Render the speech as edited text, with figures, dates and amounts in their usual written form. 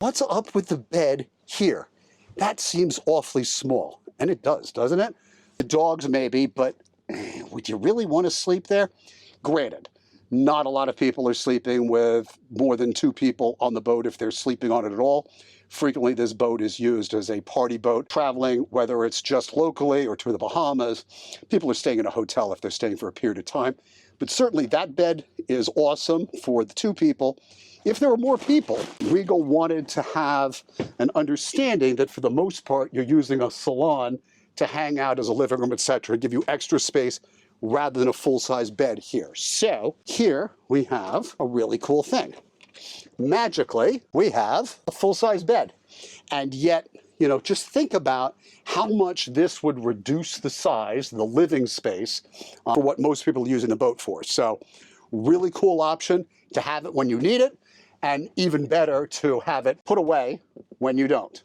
What's up with the bed here? That seems awfully small. And it does, doesn't it? The dogs maybe, but would you really want to sleep there? Granted, not a lot of people are sleeping with more than 2 people on the boat if they're sleeping on it at all. Frequently, this boat is used as a party boat, traveling, whether it's just locally or to the Bahamas. People are staying in a hotel if they're staying for a period of time. But certainly that bed is awesome for the 2 people. If there were more people, Regal wanted to have an understanding that for the most part, you're using a salon to hang out as a living room, etc., give you extra space rather than a full-size bed here. So here we have a really cool thing. Magically, we have a full-size bed. And yet, you know, just think about how much this would reduce the size, the living space, for what most people use in a boat for. So really cool option to have it when you need it, and even better to have it put away when you don't.